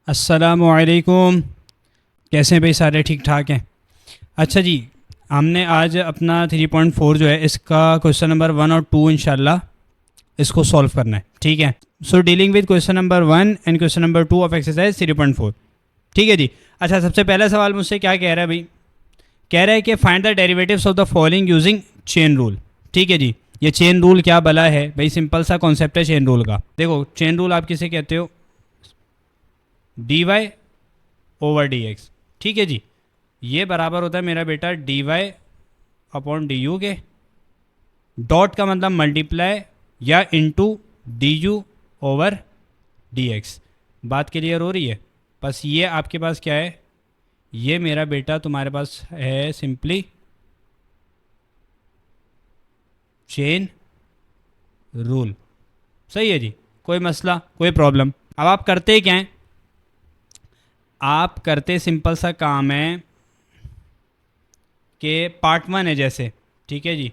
अस्सलामुअलैकुम। कैसे हैं भाई? सारे ठीक ठाक हैं? अच्छा जी, हमने आज अपना 3.4 जो है इसका क्वेश्चन नंबर 1 और 2 इंशाल्लाह इसको सॉल्व करना है। ठीक है, so dealing with question number 1 and question number 2 of exercise 3.4। ठीक है जी। अच्छा, सबसे पहला सवाल मुझसे क्या कह रहा है भाई? कह रहा है कि find the derivatives of the following using chain rule. ठीक है जी, ये चेन रूल क्या भला है भाई? सिंपल सा कॉन्सेप्ट है चेन रूल का। देखो, चेन रूल आप किसे कहते हो? D Y over D X. ठीक है जी, ये बराबर होता है मेरा बेटा D Y upon D U के। डॉट का मतलब मल्टीप्लाई या into D you over D X. बात क्लियर हो रही है? बस ये आपके पास क्या है? ये मेरा बेटा तुम्हारे पास है सिंपली चेन रूल। सही है जी, कोई मसला कोई प्रॉब्लम? अब आप करते क्या हैं? आप करते सिंपल सा काम है कि पार्ट 1 है जैसे। ठीक है जी,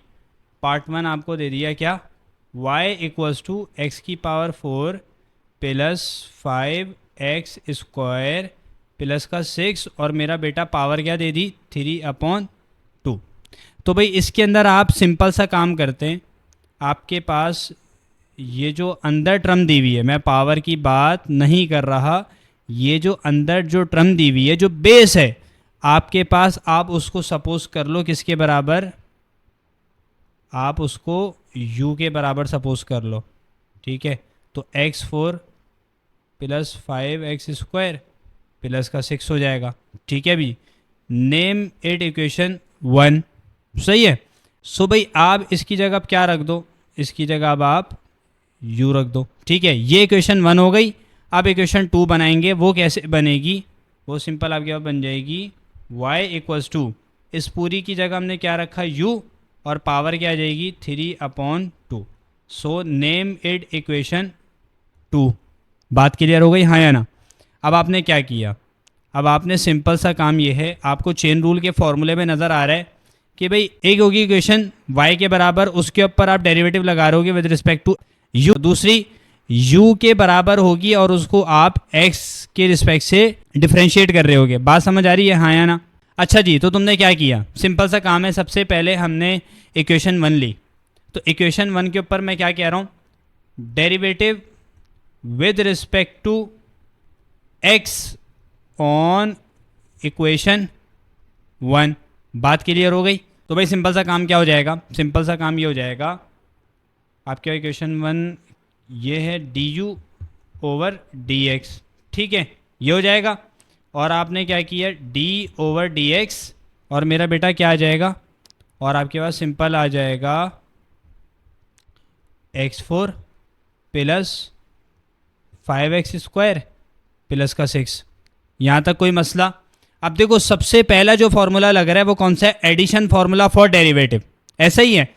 पार्ट 1 आपको दे दिया क्या? y इक्वल्स टू एक्स की power 4 plus 5x square plus का 6 और मेरा बेटा पावर क्या दे दी? 3/2। तो भाई इसके अंदर आप सिंपल सा काम करते हैं। आपके पास ये जो अंदर टर्म दी हुई है, मैं पावर की बात नहीं कर रहा, ये जो अंदर जो टर्म दी हुई है जो बेस है आपके पास, आप उसको सपोज कर लो किसके बराबर? आप उसको u के बराबर सपोज कर लो। ठीक है, तो x4 plus 5x square plus का 6 हो जाएगा। ठीक है भी, नेम इट इक्वेशन 1। सही है। सो भाई आप इसकी जगह अब क्या रख दो? इसकी जगह अब आप u रख दो। ठीक है, ये इक्वेशन 1 हो गई। अब इक्वेशन 2 बनाएंगे, वो कैसे बनेगी? वो सिंपल आपके पास बन जाएगी y इक्वल्स टू, इस पूरी की जगह हमने क्या रखा? u, और पावर क्या आ जाएगी? 3/2। So name it equation 2। बात क्लियर हो गई, हाँ या ना? अब आपने क्या किया? अब आपने सिंपल सा काम ये है, आपको चेन रूल के फॉर्मूले में नज़र आ रहा है कि भाई एक होगी इक्वेशन y के बराबर, उसके ऊपर आप डेरिवेटिव लगा रहे होगे विद रिस्पेक्ट टू u, दूसरी u के बराबर होगी और उसको आप x के रिस्पेक्ट से डिफ्रेंशिएट कर रहे होगे। बात समझ आ रही है, हाँ या ना? अच्छा जी, तो तुमने क्या किया? सिंपल सा काम है, सबसे पहले हमने इक्वेशन 1 ली। तो इक्वेशन 1 के ऊपर मैं क्या कह रहा हूँ? Derivative with respect to x on equation 1। बात क्लियर हो गई? तो भाई सिंपल सा काम क्या हो जाएगा? सिंपल सा काम ये हो जाएगा, आपके इक्वेशन 1 ये है D you over D X. ठीक है, ये हो जाएगा। और आपने क्या किया? डी ओवर डी एक्स, और मेरा बेटा क्या आ जाएगा? और आपके पास सिंपल आ जाएगा x4 plus 5x square plus का 6। यहाँ तक कोई मसला? अब देखो, सबसे पहला जो फॉर्मूला लग रहा है वो कौन सा है? Addition formula for derivative. ऐसा ही है।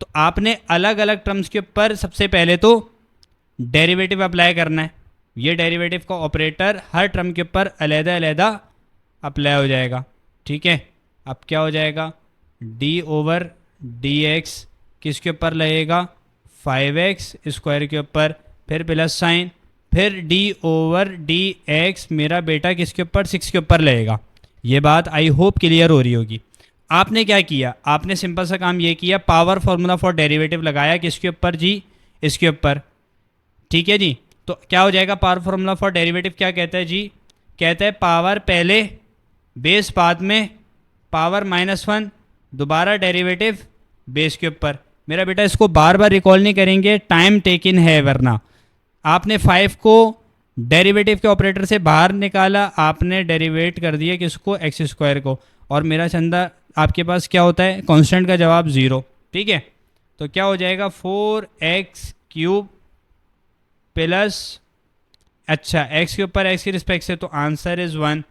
तो आपने अलग अलग टर्म्स के ऊपर सबसे पहले तो डेरिवेटिव अप्लाई करना है। ये डेरिवेटिव का ऑपरेटर हर टर्म के ऊपर अलग-अलग अप्लाई हो जाएगा। ठीक है, अब क्या हो जाएगा? डी ओवर डी एक्स किसके ऊपर लगेगा? 5x स्क्वायर के ऊपर, फिर प्लस साइन, फिर डी ओवर डी एक्स मेरा बेटा किसके ऊपर? 6 के ऊपर लगेगा। ये बात आई होप क्लियर हो रही होगी। आपने क्या किया? आपने सिंपल सा काम ये किया, पावर फॉर्मूला फॉर डेरिवेटिव लगाया किसके ऊपर जी? इसके ऊपर। ठीक है जी, तो क्या हो जाएगा? पावर फॉर्मूला फॉर डेरिवेटिव क्या कहता है जी? कहता है पावर पहले, बेस बाद में, पावर -1, दोबारा डेरिवेटिव बेस के ऊपर। मेरा बेटा इसको बार बार रिकॉल नहीं करेंगे, टाइम टेकिन है, वरना आपने 5 को डेरिवेटिव के ऑपरेटर से बाहर निकाला, आपने डेरिवेट कर दिया किसको? एक्स स्क्वायर को, और मेरा चंदा आपके पास क्या होता है? कांस्टेंट का जवाब 0। ठीक है, तो क्या हो जाएगा? 4x³ प्लस, अच्छा x के ऊपर x की रिस्पेक्ट से, तो आंसर इज़ 1,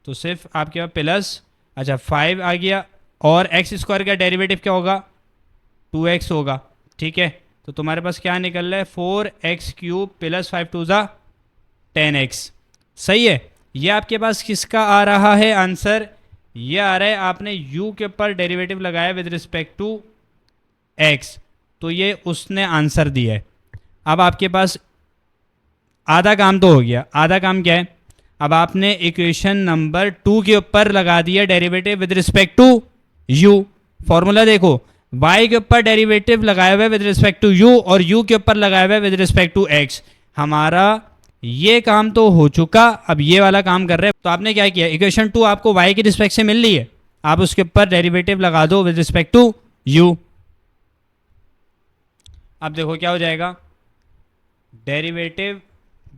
तो सिर्फ आपके पास प्लस, अच्छा 5 आ गया, और x स्क्वायर का डेरिवेटिव क्या होगा? 2x होगा। ठीक है, तो तुम्हारे पास क्या निकल रहा है? 4x³ प्लस 5 2 ज़ा 10x। सही है। ये आपके पास किसका आ रहा है आंसर? ये आ रहा है, आपने u के ऊपर डेरिवेटिव लगाया विद रिस्पेक्ट टू x, तो ये उसने आंसर दिया है। अब आपके पास आधा काम तो हो गया। आधा काम क्या है? अब आपने इक्वेशन नंबर 2 के ऊपर लगा दिया derivative with respect to u। Formula देखो, y के ऊपर डेरिवेटिव लगाया हुआ है विद रिस्पेक्ट टू u और u के ऊपर लगाया हुआ है विद रिस्पेक्ट टू x। हमारा ये काम तो हो चुका, अब ये वाला काम कर रहे हैं। तो आपने क्या किया, इक्वेशन 2 आपको y की रिस्पेक्ट से मिल रही है, आप उसके ऊपर डेरिवेटिव लगा दो विद रिस्पेक्ट टू u। अब देखो क्या हो जाएगा, derivative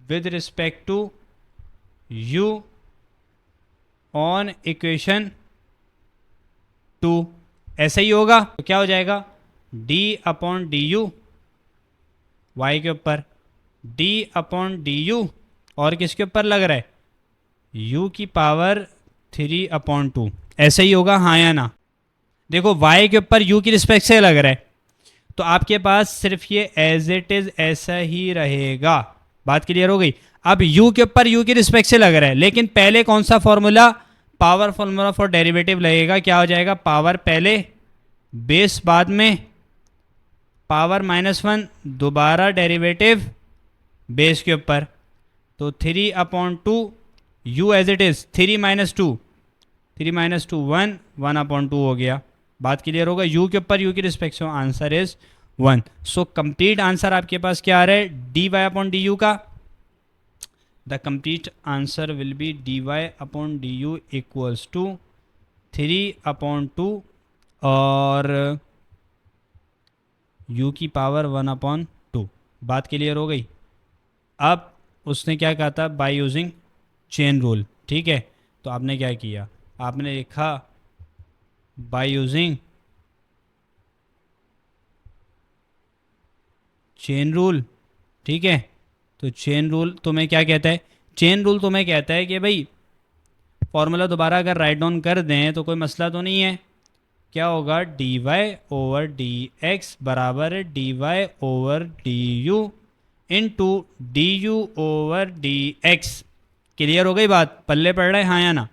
with respect to u on equation 2, ऐसा ही होगा। तो क्या हो जाएगा, d upon D you Y के ऊपर, d अपॉन डी यू और किसके ऊपर लग रहा है, u की पावर 3 अपॉन 2, ऐसा ही होगा हाँ या ना। देखो y के ऊपर u की रिस्पेक्ट से लग रहा है, तो आपके पास सिर्फ ये एज इट इज ऐसा ही रहेगा। बात क्लियर हो गई। अब u के ऊपर u की रिस्पेक्ट से लग रहा है, लेकिन पहले कौन सा formula, power formula for derivative लगेगा। क्या हो जाएगा, पावर पहले, बेस बाद में, पावर -1 दोबारा डेरिवेटिव बेस के ऊपर। तो 3 upon 2 u as it is 3 - 2 1 1 upon 2 हो गया। बात क्लियर होगा। u के ऊपर u की रिस्पेक्ट से आंसर इज 1। सो कंप्लीट आंसर आपके पास क्या आ रहा है, dy अपॉन डी यू का। The complete answer will be dy upon D U equals to 3 upon 2 और u की पावर 1 अपॉन 2। बात क्लियर हो गई। अब उसने क्या कहा था, बाय यूजिंग चेन रूल, ठीक है। तो आपने क्या किया, आपने लिखा बाय यूजिंग चेन रूल, ठीक है। तो चेन रूल तुम्हें क्या कहता है, चेन रूल तुम्हें कहता है कि भाई फॉर्मूला दोबारा अगर राइट डाउन कर दें तो कोई मसला तो नहीं है। क्या होगा, dy ओवर डी एक्स बराबर है dy over D you into D you over D x. Clear हो गई बात, पल्ले पड़ रहा है हाँ या ना।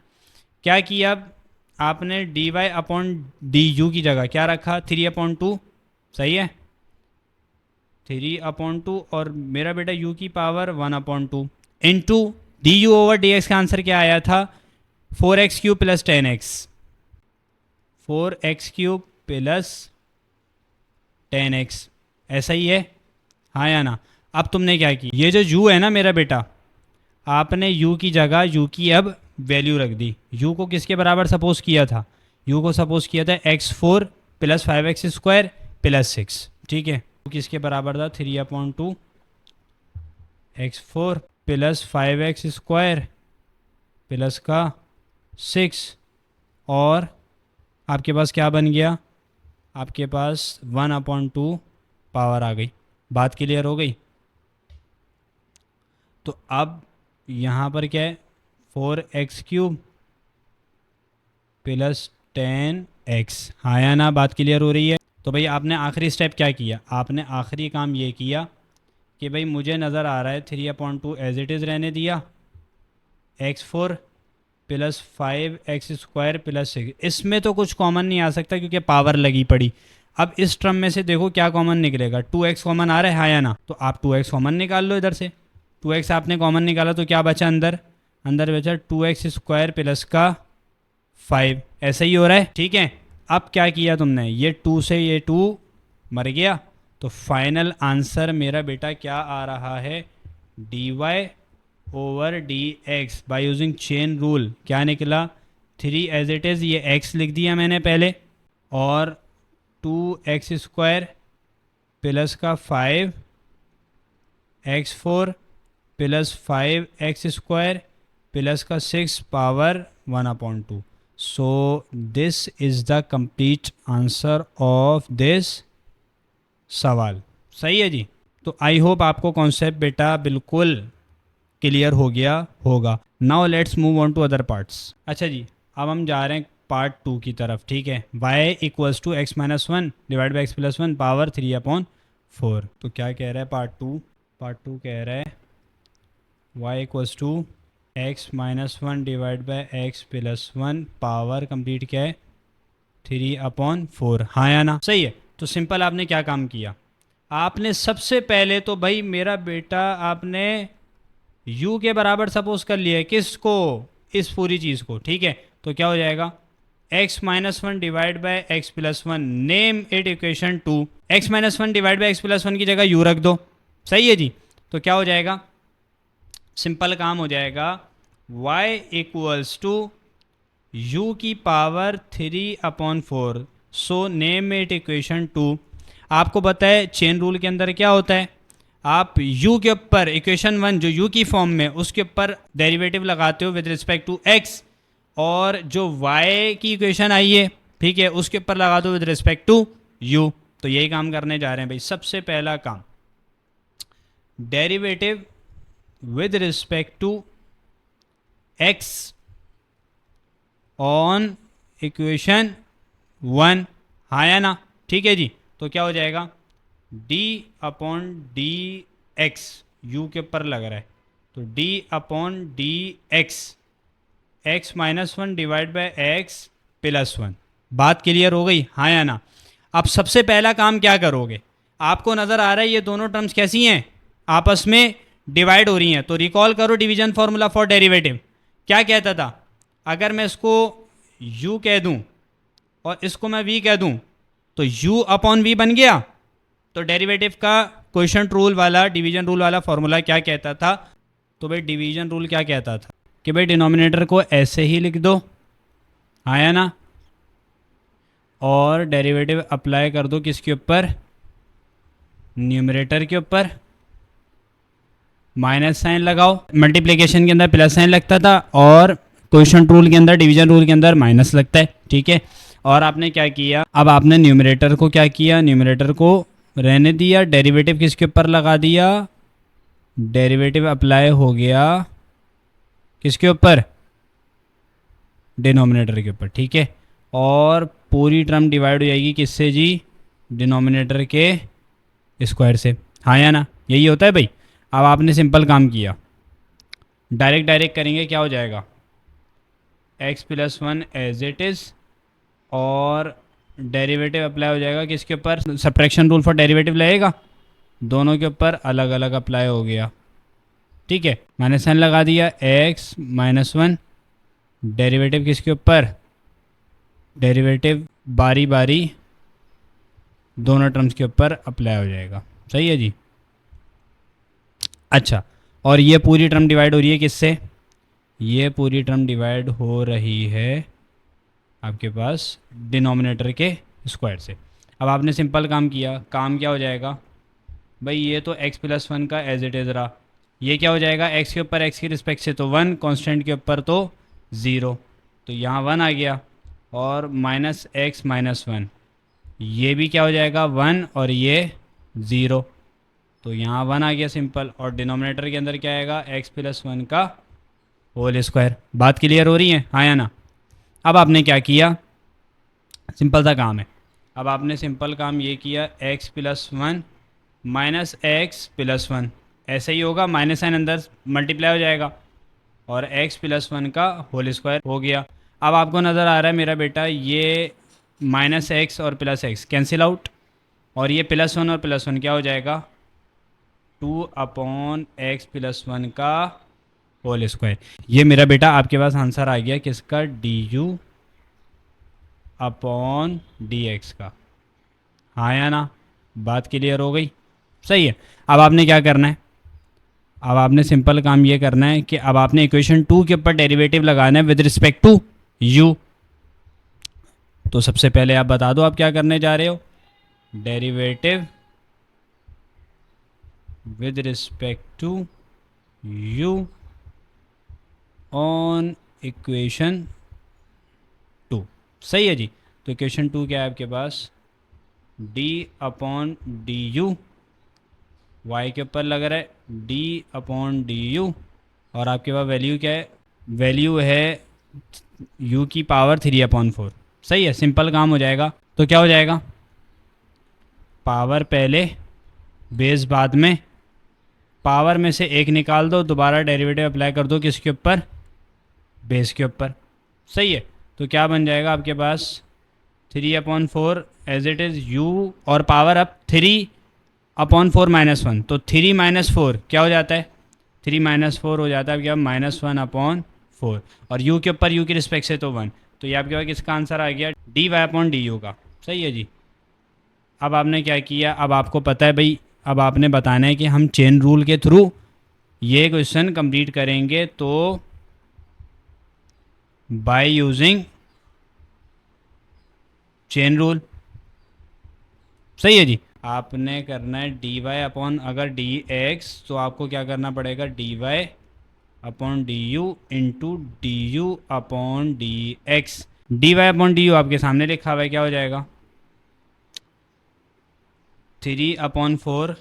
क्या किया, अब आपने dy अपॉन डी यू की जगह क्या रखा, 3 अपॉन 2, सही है, 3 अपॉन 2 और मेरा बेटा u की power 1 upon 2 into D you over D x का आंसर क्या आया था, 4x³ plus 10x, 4x³ plus 10x, ऐसा ही है हाँ या ना। अब तुमने क्या की, ये जो u है ना मेरा बेटा, आपने u की जगह u की अब वैल्यू रख दी। u को किसके बराबर सपोज किया था, u को सपोज किया था x4 प्लस 5x² प्लस 6, ठीक है। किसके बराबर था, 3 upon 2 x4 plus 5x² plus का 6 और आपके पास क्या बन गया, आपके पास 1 अपॉन 2 पावर आ गई। बात क्लियर हो गई। तो अब यहाँ पर क्या है, 4x³ प्लस 10x, हाँ या ना, बात क्लियर हो रही है। तो भाई आपने आखिरी स्टेप क्या किया, आपने आखिरी काम ये किया कि भाई मुझे नज़र आ रहा है 3 अपॉन 2 एज इट इज़ रहने दिया, x4 प्लस 5x² प्लस 6, इसमें तो कुछ कॉमन नहीं आ सकता क्योंकि पावर लगी पड़ी। अब इस टर्म में से देखो क्या कॉमन निकलेगा, 2x कॉमन आ रहा है हाँ या ना। तो आप 2x कॉमन निकाल लो इधर से, 2x आपने कॉमन निकाला तो क्या बचा अंदर, अंदर बचा 2x² प्लस का 5, ऐसा ही हो रहा है, ठीक है। अब क्या किया तुमने, ये 2 से ये 2 मर गया, तो फाइनल आंसर मेरा बेटा क्या आ रहा है, dy over D x by using chain rule क्या निकला, 3 एज इट इज़, ये x लिख दिया मैंने पहले, और 2x² प्लस का 5x4 प्लस 5x² प्लस का 6 power 1 upon 2। So this is the complete answer of this सवाल। सही है जी। तो आई होप आपको कॉन्सेप्ट बेटा बिल्कुल क्लियर हो गया होगा। Now let's move on to other parts. अच्छा जी, अब हम जा रहे हैं पार्ट 2 की तरफ, ठीक है। y equals to x minus 1 divide by x plus 1 power 3 upon 4। तो क्या कह रहा है पार्ट 2, पार्ट 2 कह रहा है y equals to x minus 1 divide by x plus 1 power complete क्या है 3 अपॉन 4, हाँ या ना, सही है। तो सिंपल आपने क्या काम किया, आपने सबसे पहले तो भाई मेरा बेटा आपने u के बराबर सपोज कर लिया है, किसको, इस पूरी चीज़ को, ठीक है। तो क्या हो जाएगा, x minus one divide by x plus one, name it equation 2। x minus one divide by x plus one की जगह u रख दो, सही है जी। तो क्या हो जाएगा, सिंपल काम हो जाएगा, y इक्वल्स टू u की power 3/4, so name it equation 2। आपको पता है चेन रूल के अंदर क्या होता है, आप u के ऊपर इक्वेशन 1 जो u की फॉर्म में, उसके ऊपर डेरिवेटिव लगाते हो विद रिस्पेक्ट टू x, और जो y की इक्वेशन आई है, ठीक है, उसके ऊपर लगा दो विद रिस्पेक्ट टू u। तो यही काम करने जा रहे हैं भाई। सबसे पहला काम, derivative with respect to x on equation 1, हाँ या ना, ठीक है जी। तो क्या हो जाएगा, d upon D x, you के ऊपर लग रहा है, तो d upon D x minus one divide by x plus one. बात क्लियर हो गई, हाँ या ना। अब सबसे पहला काम क्या करोगे, आपको नज़र आ रहा है ये दोनों टर्म्स कैसी हैं, आपस में डिवाइड हो रही हैं। तो रिकॉल करो डिवीजन फॉर्मूला फॉर डेरिवेटिव। क्या कहता था, अगर मैं इसको u कह दूं और इसको मैं v कह दूं, तो u अपॉन v बन गया। तो डेरिवेटिव का क्वोशिएंट रूल वाला, डिवीजन रूल वाला फॉर्मूला क्या कहता था, तो भाई डिवीजन रूल क्या कहता था कि भाई डिनोमिनेटर को ऐसे ही लिख दो, हाँ या ना, और डेरिवेटिव अप्लाई कर दो किसके ऊपर, न्यूमरेटर के ऊपर, माइनस साइन लगाओ। मल्टीप्लिकेशन के अंदर प्लस साइन लगता था और क्वोशिएंट रूल के अंदर, डिवीजन रूल के अंदर माइनस लगता है, ठीक है। और आपने क्या किया, अब आपने न्यूमरेटर को क्या किया, न्यूमरेटर को रहने दिया, डेरिवेटिव किसके ऊपर लगा दिया, डेरिवेटिव अप्लाई हो गया किसके ऊपर, डिनोमिनेटर के ऊपर, ठीक है। और पूरी टर्म डिवाइड हो जाएगी किससे जी, डिनोमिनेटर के स्क्वायर से, हाँ या ना, यही होता है भाई। अब आपने सिंपल काम किया, डायरेक्ट करेंगे, क्या हो जाएगा, x plus one as it is, और डेरिवेटिव अप्लाई हो जाएगा किसके ऊपर, सब्ट्रैक्शन रूल फॉर डेरिवेटिव लगेगा, दोनों के ऊपर अलग अलग अप्लाई हो गया, ठीक है। माइनस साइन लगा दिया, x माइनस वन, डेरिवेटिव किसके ऊपर, डेरिवेटिव बारी बारी दोनों टर्म्स के ऊपर अप्लाई हो जाएगा, सही है जी। अच्छा, और ये पूरी टर्म डिवाइड हो रही है किससे, ये पूरी टर्म डिवाइड हो रही है आपके पास डिनोमिनेटर के स्क्वायर से। अब आपने सिंपल काम किया, काम क्या हो जाएगा भाई, ये तो x प्लस वन का एज इट इज़ रहा, ये क्या हो जाएगा, x के ऊपर x की रिस्पेक्ट से तो 1, कांस्टेंट के ऊपर तो 0, तो यहाँ 1 आ गया, और माइनस एक्स माइनस वन, ये भी क्या हो जाएगा 1 और ये 0, तो यहाँ 1 आ गया सिंपल, और डिनोमिनेटर के अंदर क्या आएगा, x प्लस वन का होल स्क्वायर। बात क्लियर हो रही है, हाँ या ना। अब आपने क्या किया, सिंपल सा काम है, अब आपने सिंपल काम ये किया, x plus one minus x plus one, ऐसे ही होगा, माइनस साइन अंदर मल्टीप्लाई हो जाएगा, और x प्लस वन का होल स्क्वायर हो गया। अब आपको नज़र आ रहा है मेरा बेटा, ये माइनस एक्स और प्लस एक्स कैंसिल आउट, और ये प्लस वन और प्लस वन क्या हो जाएगा, 2 अपॉन एक्स प्लस वन का होल स्क्वायर। ये मेरा बेटा आपके पास आंसर आ गया किसका, D you upon D x का, हाँ या ना। बात क्लियर हो गई, सही है। अब आपने क्या करना है, अब आपने सिंपल काम ये करना है कि अब आपने इक्वेशन 2 के ऊपर डेरिवेटिव लगाना है विद रिस्पेक्ट टू u। तो सबसे पहले आप बता दो आप क्या करने जा रहे हो, derivative with respect to u on equation 2, सही है जी। तो इक्वेशन 2 क्या है आपके पास, d upon D you, Y के ऊपर लग रहा है d अपॉन डी यू, और आपके पास वैल्यू क्या है, वैल्यू है u की पावर 3/4, सही है। सिंपल काम हो जाएगा, तो क्या हो जाएगा, पावर पहले बेस बाद में, पावर में से एक निकाल दो, दोबारा डेरिवेटिव अप्लाई कर दो किसके ऊपर, बेस के ऊपर, सही है। तो क्या बन जाएगा आपके पास 3/4 एज इट इज़ u, और पावर अब 3/4 माइनस वन, तो 3 माइनस 4 क्या हो जाता है 3 माइनस 4 हो जाता है आपके पास -1/4, और u के ऊपर u की रिस्पेक्ट से तो 1, तो ये आपके पास किसका आंसर आ गया, dy/du का। सही है जी। अब आपने क्या किया, अब आपको पता है भाई, अब आपने बताना है कि हम चेन रूल के थ्रू ये क्वेश्चन कंप्लीट करेंगे, तो बाय यूजिंग चेन रूल। सही है जी। आपने करना है dy अपॉन, अगर dx तो आपको क्या करना पड़ेगा, dy upon du into D upon dx। dy upon du आपके सामने लिखा हुआ है, क्या हो जाएगा, 3/4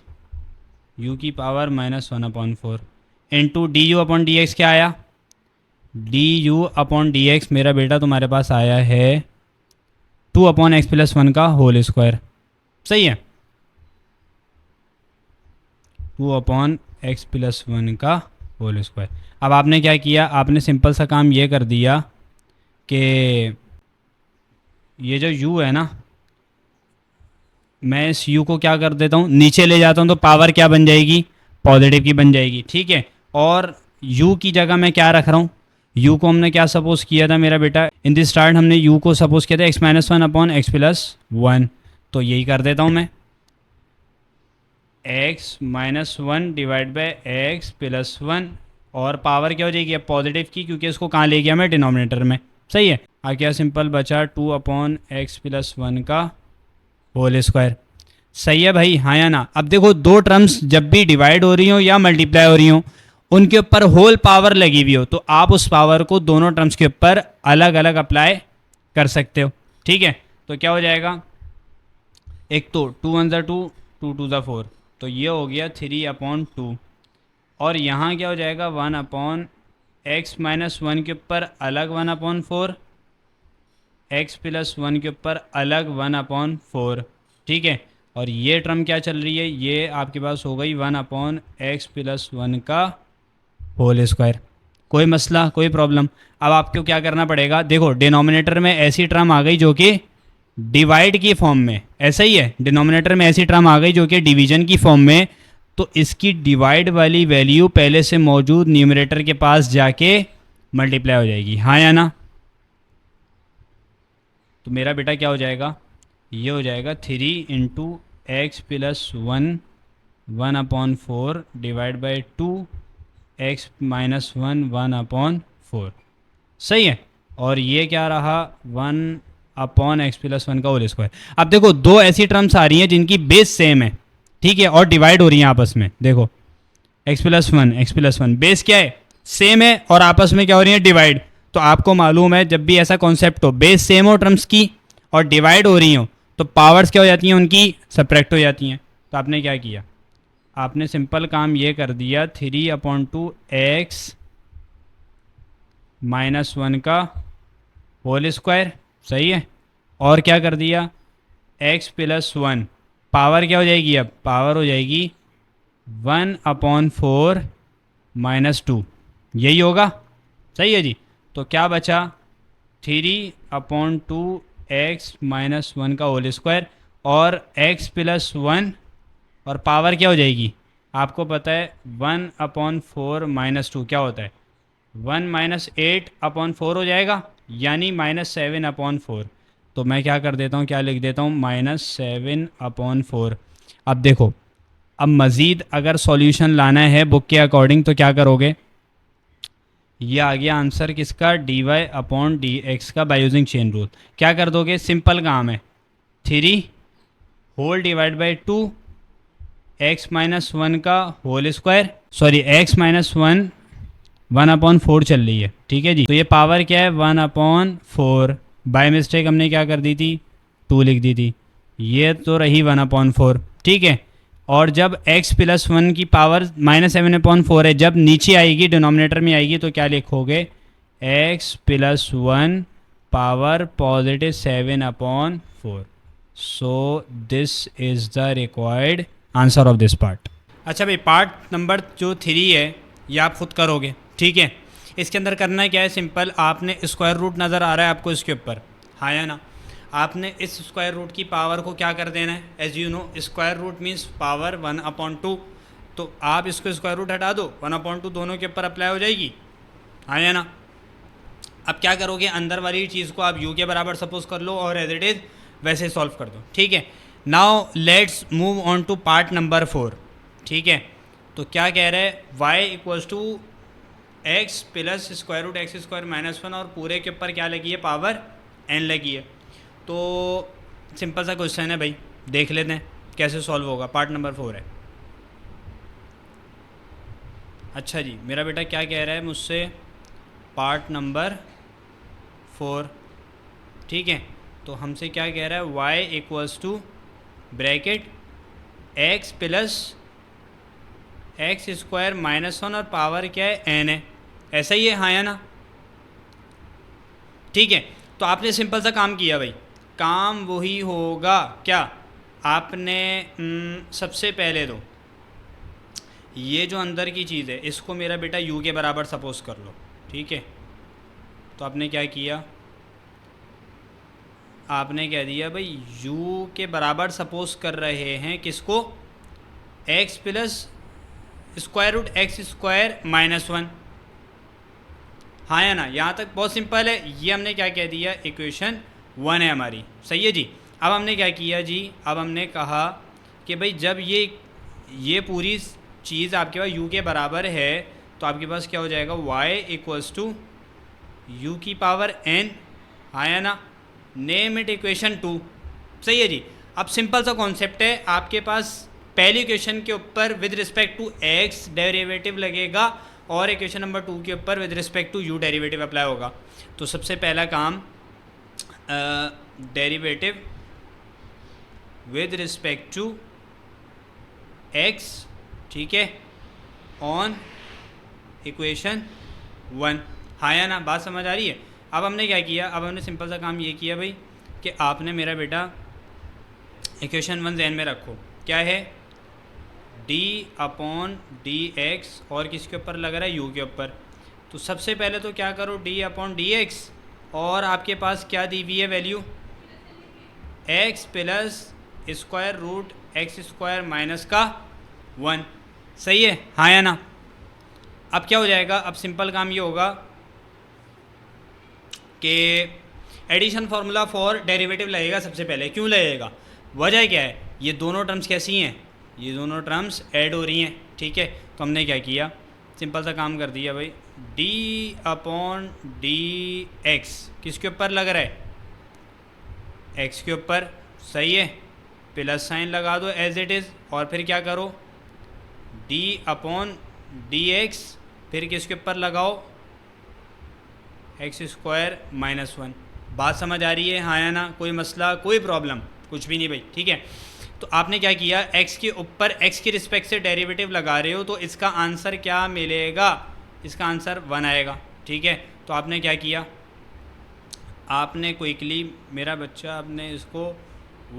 u की power -1/4 into D you upon D x. क्या आया, du अपॉन डी एक्स मेरा बेटा तुम्हारे पास आया है 2/x+1 का होल स्क्वायर। सही है, 2/x+1 का होल स्क्वायर। अब आपने क्या किया, आपने सिंपल सा काम ये कर दिया कि ये जो u है ना, मैं इस u को क्या कर देता हूँ, नीचे ले जाता हूँ, तो पावर क्या बन जाएगी, पॉजिटिव की बन जाएगी। ठीक है, और u की जगह मैं क्या रख रहा हूँ, u को हमने क्या सपोज किया था मेरा बेटा, इन द स्टार्ट हमने u को सपोज किया था x-1/x+1, तो यही कर देता हूँ मैं, x-1 डिवाइड बाई x+1, और पावर क्या हो जाएगी अब पॉजिटिव की, क्योंकि इसको कहाँ ले गया मैं, डिनोमिनेटर में। सही है, आ क्या सिंपल बचा 2/x+1 का होल स्क्वायर। सही है भाई, हाँ या ना। अब देखो, दो टर्म्स जब भी डिवाइड हो रही हो या मल्टीप्लाई हो रही हो, उनके ऊपर होल पावर लगी हुई हो, तो आप उस पावर को दोनों टर्म्स के ऊपर अलग अलग अप्लाई कर सकते हो। ठीक है, तो क्या हो जाएगा, एक तो 2 1 2, 2 2 4, तो ये हो गया 3/2, और यहाँ क्या हो जाएगा 1/x-1 के ऊपर अलग 1/4, x+1 के ऊपर अलग 1/4। ठीक है, और ये टर्म क्या चल रही है, ये आपके पास हो गई 1/x+1 का होल स्क्वायर। कोई मसला, कोई प्रॉब्लम। अब आपको क्या करना पड़ेगा, देखो डिनोमिनेटर में ऐसी टर्म आ गई जो कि डिवाइड की फॉर्म में, ऐसा ही है, डिनोमिनेटर में ऐसी टर्म आ गई जो कि डिवीजन की फॉर्म में, तो इसकी डिवाइड वाली वैल्यू पहले से मौजूद न्यूमरेटर के पास जाके मल्टीप्लाई हो जाएगी, हाँ या ना। तो मेरा बेटा क्या हो जाएगा, ये हो जाएगा 3 × x+1 1/4 डिवाइड बाई 2x-1 1/4। सही है, और ये क्या रहा 1/x+1 का होल स्क्वायर। अब देखो, दो ऐसी टर्म्स आ रही हैं जिनकी बेस सेम है, ठीक है, और डिवाइड हो रही हैं आपस में। देखो x+1 बेस क्या है, सेम है, और आपस में क्या हो रही है, डिवाइड। तो आपको मालूम है, जब भी ऐसा कॉन्सेप्ट हो, बेस सेम हो टर्म्स की और डिवाइड हो रही हो, तो पावर्स क्या हो जाती हैं उनकी, सब्ट्रैक्ट हो जाती हैं। तो आपने क्या किया, आपने सिंपल काम ये कर दिया 3/2x-1 का होल स्क्वायर। सही है, और क्या कर दिया, x+1 पावर क्या हो जाएगी, अब पावर हो जाएगी 1/4 -2, यही होगा। सही है जी, तो क्या बचा 3/2x-1 का होल स्क्वायर, और x+1, और पावर क्या हो जाएगी, आपको पता है 1/4 -2 क्या होता है, 1 - 8/4 हो जाएगा, यानी -7/4। तो मैं क्या कर देता हूँ, क्या लिख देता हूँ, -7/4। अब देखो, अब मज़ीद अगर सॉल्यूशन लाना है बुक के अकॉर्डिंग, तो क्या करोगे, ये आ गया आंसर किसका, dy/dx का बाय यूजिंग चेन रूल। क्या कर दोगे, सिंपल काम है, 3 होल डिवाइड बाई 2 x-1 का होल स्क्वायर, सॉरी x-1 1/4 चल रही है। ठीक है जी, तो ये पावर क्या है 1/4, बाय मिस्टेक हमने क्या कर दी थी, 2 लिख दी थी, ये तो रही 1/4। ठीक है, और जब x+1 की पावर -7/4 है, जब नीचे आएगी डिनोमिनेटर में आएगी, तो क्या लिखोगे, x+1 power positive 7/4। So this is the required answer of this part. अच्छा भाई, पार्ट नंबर जो 3 है ये आप खुद करोगे। ठीक है, इसके अंदर करना क्या है, सिंपल, आपने स्क्वायर रूट नज़र आ रहा है आपको इसके ऊपर, हाँ या ना, आपने इस स्क्वायर रूट की पावर को क्या कर देना है, as you know square root means power 1/2, तो आप इसको स्क्वायर रूट हटा दो, 1/2 दोनों के ऊपर अप्लाई हो जाएगी, हाँ या ना। अब क्या करोगे, अंदर वाली चीज़ को आप u के बराबर सपोज कर लो और एज इट इज़ वैसे सॉल्व कर दो, ठीक है। Now let's move on to part number 4, ठीक है। तो क्या कह रहे हैं, y equals to X plus square root x square minus 1 और पूरे के ऊपर क्या लगी है, पावर n लगी है। तो सिंपल सा क्वेश्चन है भाई, देख लेते हैं कैसे सॉल्व होगा। पार्ट नंबर 4 है। अच्छा जी, मेरा बेटा क्या कह रहा है मुझसे, पार्ट नंबर 4, ठीक है। तो हमसे क्या कह रहा है, y equals to bracket x plus x square minus 1 और पावर क्या है, n है, ऐसा ही है, हाँ या ना, ठीक है। तो आपने सिंपल सा काम किया भाई, काम वही होगा क्या, आपने सबसे पहले तो ये जो अंदर की चीज़ है इसको मेरा बेटा u के बराबर सपोज कर लो, ठीक है। तो आपने क्या किया, आपने कह दिया भाई u के बराबर सपोज कर रहे हैं किसको, x plus square root x square minus 1, हाँ या ना। यहाँ तक बहुत सिंपल है, ये हमने क्या कह दिया, इक्वेशन 1 है हमारी, सही है जी। अब हमने क्या किया जी, अब हमने कहा कि भाई जब ये पूरी चीज़ आपके पास u के बराबर है तो आपके पास क्या हो जाएगा, y इक्वल्स टू यू की पावर n, हाँ या ना, नेम इट इक्वेशन 2, सही है जी। अब सिंपल सा कॉन्सेप्ट है, आपके पास पहली इक्वेशन के ऊपर with respect to x derivative लगेगा और इक्वेशन नंबर 2 के ऊपर with respect to u derivative apply होगा। तो सबसे पहला काम derivative with respect to x, ठीक है, ऑन इक्वेशन 1, हाँ या ना, बात समझ आ रही है। अब हमने क्या किया, अब हमने सिंपल सा काम ये किया भाई कि आपने मेरा बेटा इक्वेशन 1 ज़हन में रखो, क्या है, d/dx और किसके ऊपर लग रहा है, u के ऊपर। तो सबसे पहले तो क्या करो, d/dx और आपके पास क्या दी हुई है value, x plus square root x square minus का 1, सही है, हाँ या ना। अब क्या हो जाएगा, अब सिंपल काम ये होगा कि एडिशन फार्मूला फॉर डेरिवेटिव लगेगा सबसे पहले। क्यों लगेगा, वजह क्या है, ये दोनों टर्म्स कैसी हैं, ये दोनों टर्म्स ऐड हो रही हैं, ठीक है। तो हमने क्या किया, सिंपल सा काम कर दिया भाई, d/dx किसके ऊपर लग रहा है, x के ऊपर, सही है, प्लस साइन लगा दो एज इट इज़ और फिर क्या करो, d/dx फिर किसके ऊपर लगाओ, एक्स स्क्वायर माइनस 1। बात समझ आ रही है, हाँ या ना, कोई मसला, कोई प्रॉब्लम, कुछ भी नहीं भाई, ठीक है। तो आपने क्या किया, x के ऊपर x के रिस्पेक्ट से डेरिवेटिव लगा रहे हो तो इसका आंसर क्या मिलेगा, इसका आंसर 1 आएगा, ठीक है। तो आपने क्या किया, आपने क्विकली मेरा बच्चा आपने इसको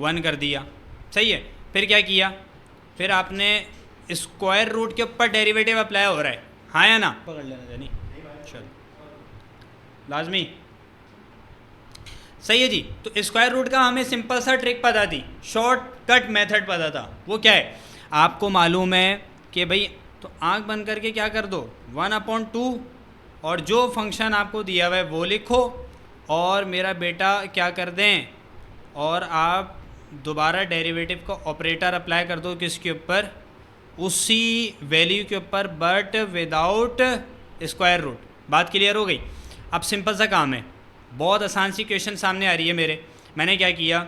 1 कर दिया, सही है। फिर क्या किया, फिर आपने स्क्वायर रूट के ऊपर डेरिवेटिव अप्लाई हो रहा है, हाँ या ना, पकड़ लेना जानी, चलो लाजमी, सही है जी। तो स्क्वायर रूट का हमें सिंपल सा ट्रिक पता थी, शॉर्टकट मेथड पता था, वो क्या है, आपको मालूम है कि भाई तो आंख बंद करके क्या कर दो, 1/2 और जो फंक्शन आपको दिया हुआ है वो लिखो और मेरा बेटा क्या कर दें, और आप दोबारा डेरिवेटिव का ऑपरेटर अप्लाई कर दो किसके ऊपर, उसी वैल्यू के ऊपर बट विदाउट स्क्वायर रूट। बात क्लियर हो गई। अब सिंपल सा काम है, बहुत आसान सी क्वेश्चन सामने आ रही है मेरे, मैंने क्या किया,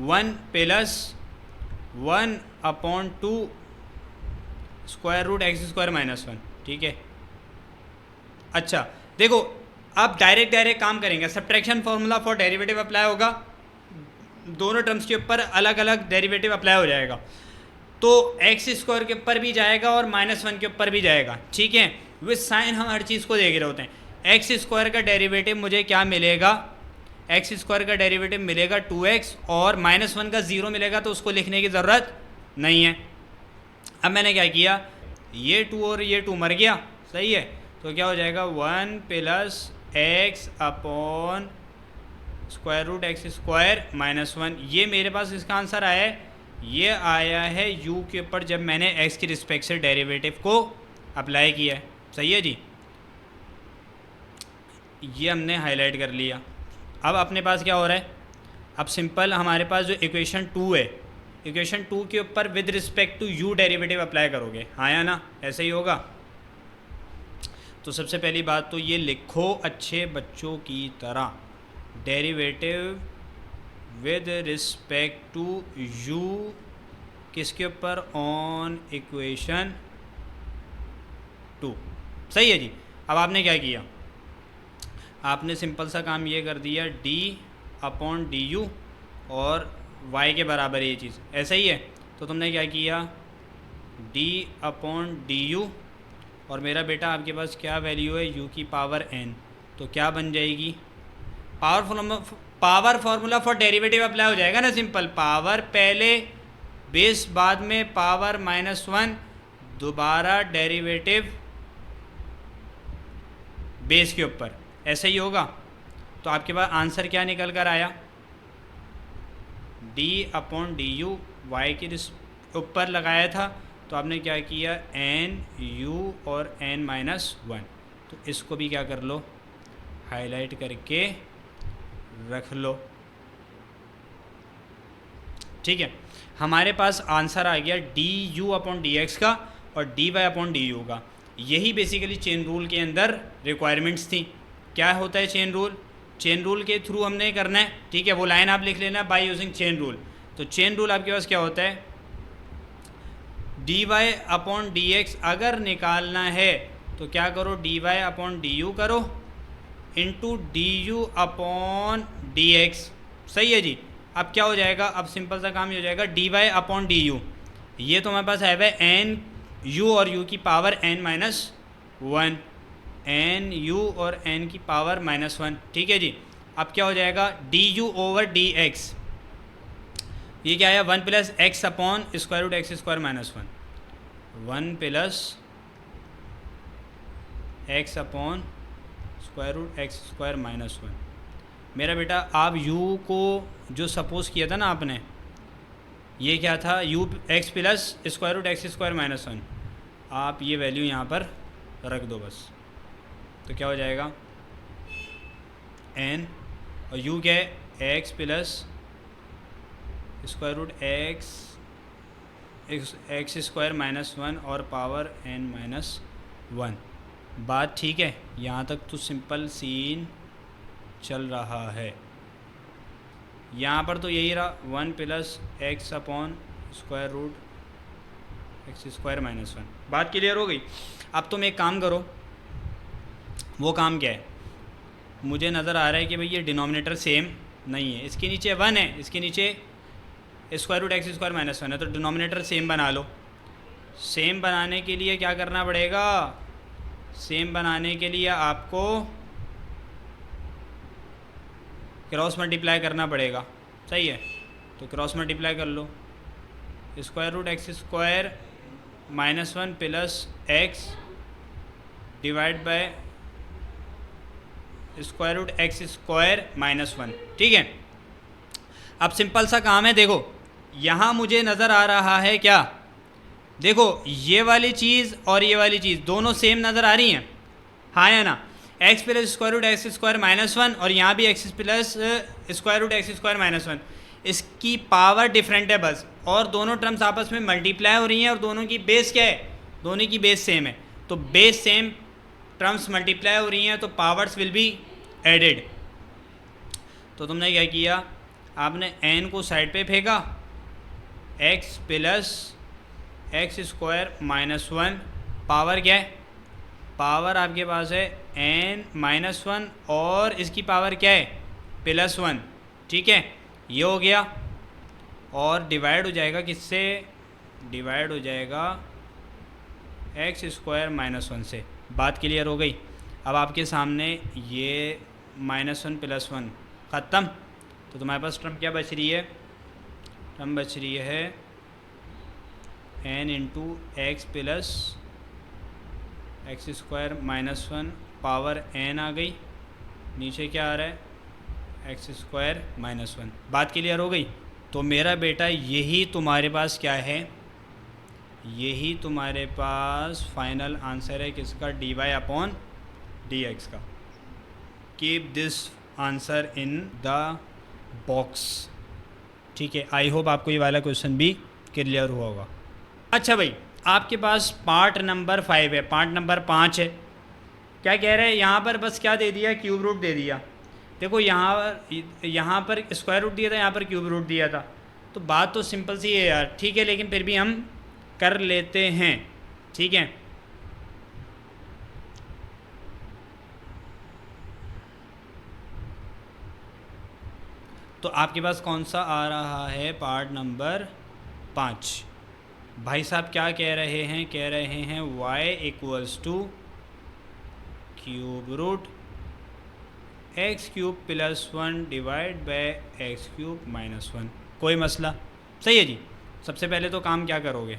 1 plus 1/2 square root x square minus 1, ठीक है। अच्छा देखो, अब डायरेक्ट काम करेंगे, subtraction formula for derivative apply होगा, दोनों टर्म्स के ऊपर अलग अलग डेरिवेटिव अप्लाई हो जाएगा, तो एक्स स्क्वायर के ऊपर भी जाएगा और -1 के ऊपर भी जाएगा, ठीक है। विद साइन हम हर चीज़ को देख रहे होते हैं। एक्स स्क्वायर का डेरिवेटिव मुझे क्या मिलेगा, एक्स स्क्वायर का डेरिवेटिव मिलेगा 2x और -1 का 0 मिलेगा, तो उसको लिखने की ज़रूरत नहीं है। अब मैंने क्या किया, ये 2 और ये 2 मर गया, सही है, तो क्या हो जाएगा 1 plus x upon square root x square -1, ये मेरे पास इसका आंसर आया है, ये आया है u के ऊपर जब मैंने x के रिस्पेक्ट से डेरिवेटिव को अप्लाई किया है। सही है जी, ये हमने हाईलाइट कर लिया। अब अपने पास क्या हो रहा है, अब सिंपल हमारे पास जो इक्वेशन 2 है, इक्वेशन 2 के ऊपर with respect to u derivative apply करोगे, हाँ या ना, ऐसे ही होगा। तो सबसे पहली बात तो ये लिखो अच्छे बच्चों की तरह, derivative with respect to u किसके ऊपर, ऑन इक्वेशन 2। सही है जी। अब आपने क्या किया, आपने सिंपल सा काम ये कर दिया, d अपॉन डी यू और y के बराबर ये चीज़, ऐसा ही है। तो तुमने क्या किया, d अपॉन डी यू और मेरा बेटा आपके पास क्या वैल्यू है, u की पावर n, तो क्या बन जाएगी, power formula for derivative apply हो जाएगा ना, सिंपल पावर पहले बेस बाद में पावर -1, दोबारा डेरिवेटिव बेस के ऊपर, ऐसे ही होगा। तो आपके पास आंसर क्या निकल कर आया, d upon D you Y के ऊपर लगाया था, तो आपने क्या किया, n u और n-1, तो इसको भी क्या कर लो, हाईलाइट करके रख लो। ठीक है, हमारे पास आंसर आ गया d you upon D x का और d Y upon D you का। यही बेसिकली चेन रूल के अंदर रिक्वायरमेंट्स थी। क्या होता है चेन रूल, चेन रूल के थ्रू हमने करना है, ठीक है, वो लाइन आप लिख लेना, बाय यूजिंग चेन रूल। तो चेन रूल आपके पास क्या होता है, D Y upon D X अगर निकालना है तो क्या करो, D Y upon D U करो into D you upon D X. सही है जी। अब क्या हो जाएगा, अब सिंपल सा काम ही हो जाएगा, d Y upon D u, ये तो हमारे पास है वह एन यू और यू की पावर n-1, एन यू और n की पावर -1। ठीक है जी। अब क्या हो जाएगा, d you over D x, ये क्या है, 1 plus x upon square root x square -1, 1 plus x upon square root x square -1। मेरा बेटा आप u को जो सपोज किया था ना आपने, ये क्या था, u x plus square root x square -1, आप ये वैल्यू यहाँ पर रख दो बस, तो क्या हो जाएगा, n और u क्या है, x plus square root x square -1 और पावर n-1। बात ठीक है, यहाँ तक तो सिंपल सीन चल रहा है। यहाँ पर तो यही रहा, 1 plus x upon square root x square -1। बात क्लियर हो गई। अब तुम एक काम करो, वो काम क्या है, मुझे नज़र आ रहा है कि भाई ये डिनोमिनेटर सेम नहीं है, इसके नीचे 1 है, इसके नीचे स्क्वायर रूट एक्स स्क्वायर -1 है, तो डिनोमिनेटर सेम बना लो। सेम बनाने के लिए क्या करना पड़ेगा, सेम बनाने के लिए आपको क्रॉस मल्टीप्लाई करना पड़ेगा। सही है, तो क्रॉस मल्टीप्लाई कर लो, square root x square -1 plus X divide by square root x square -1। ठीक है, अब सिंपल सा काम है, देखो यहाँ मुझे नज़र आ रहा है क्या, देखो ये वाली चीज़ और ये वाली चीज़ दोनों सेम नज़र आ रही हैं, हाँ या ना, x plus square root x square -1 और यहाँ भी x plus square root x square -1, इसकी पावर डिफरेंट है बस, और दोनों टर्म्स आपस में मल्टीप्लाई हो रही हैं और दोनों की बेस क्या है, दोनों की बेस सेम है, तो बेस सेम टर्म्स मल्टीप्लाई हो रही हैं तो पावर्स विल बी एडेड। तो तुमने क्या किया, आपने n को साइड पे फेंका, x plus x square -1, power क्या है, पावर आपके पास है n-1 और इसकी पावर क्या है, +1। ठीक है, ये हो गया, और डिवाइड हो जाएगा किससे, डिवाइड हो जाएगा एक्स स्क्वायर -1 से। बात क्लियर हो गई। अब आपके सामने ये -1 +1 ख़त्म, तो तुम्हारे पास टर्म क्या बच रही है, टर्म बच रही है n into x plus x square -1 power n आ गई, नीचे क्या आ रहा है, एक्स स्क्वायर -1। बात क्लियर हो गई। तो मेरा बेटा यही तुम्हारे पास क्या है, यही तुम्हारे पास फाइनल आंसर है किसका, dy अपॉन dx का। Keep this answer in the box. ठीक है, आई होप आपको ये वाला क्वेश्चन भी क्लियर हुआ होगा। अच्छा भाई, आपके पास पार्ट नंबर 5 है, पार्ट नंबर 5 है। क्या कह रहे हैं यहाँ पर, बस क्या दे दिया, क्यूब रूट दे दिया। देखो यहाँ पर स्क्वायर रूट दिया था, यहाँ पर क्यूब रूट दिया था, तो बात तो सिंपल सी है यार। ठीक है, लेकिन फिर भी हम कर लेते हैं। ठीक है, तो आपके पास कौन सा आ रहा है, पार्ट नंबर 5। भाई साहब क्या कह रहे हैं, कह रहे हैं y equals to cube root x cube plus 1 divide by x cube minus 1। कोई मसला, सही है जी। सबसे पहले तो काम क्या करोगे,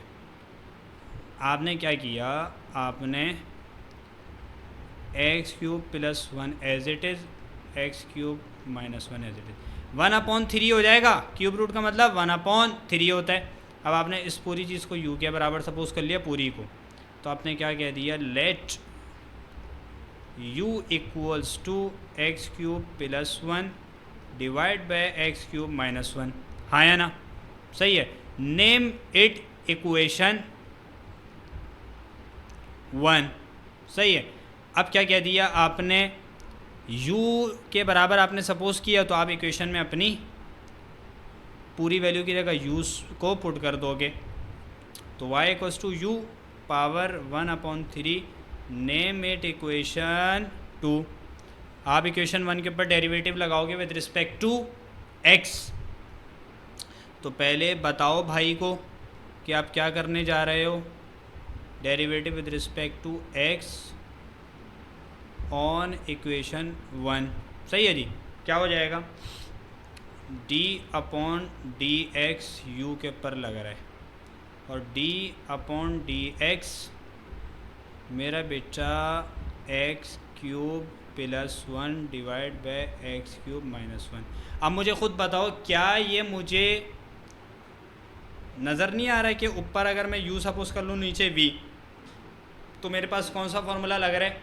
आपने क्या किया, आपने x cube plus 1 as it is, x cube minus 1 as it is, 1/3 हो जाएगा। क्यूब रूट का मतलब 1/3 होता है। अब आपने इस पूरी चीज़ को u के बराबर सपोज कर लिया पूरी को, तो आपने क्या कह दिया, let u equals to x cube plus 1 divide by x cube minus 1। हाँ या ना, सही है। नेम इट इक्वेशन 1, सही है। अब क्या कह दिया आपने, u के बराबर आपने सपोज किया, तो आप इक्वेशन में अपनी पूरी वैल्यू की जगह u को पुट कर दोगे, तो y equals to u power 1/3, name it equation 2। आप इक्वेशन 1 के ऊपर डेरिवेटिव लगाओगे विद रिस्पेक्ट टू x। तो पहले बताओ भाई को कि आप क्या करने जा रहे हो, derivative with respect to x on equation 1। सही है जी। क्या हो जाएगा, d/dx u के ऊपर लग रहा है, और d/dx मेरा बेटा x cube plus 1 divide by x cube minus 1। अब मुझे ख़ुद बताओ, क्या ये मुझे नज़र नहीं आ रहा है कि ऊपर अगर मैं u सपोज कर लूँ, नीचे v, तो मेरे पास कौन सा फॉर्मूला लग रहा है,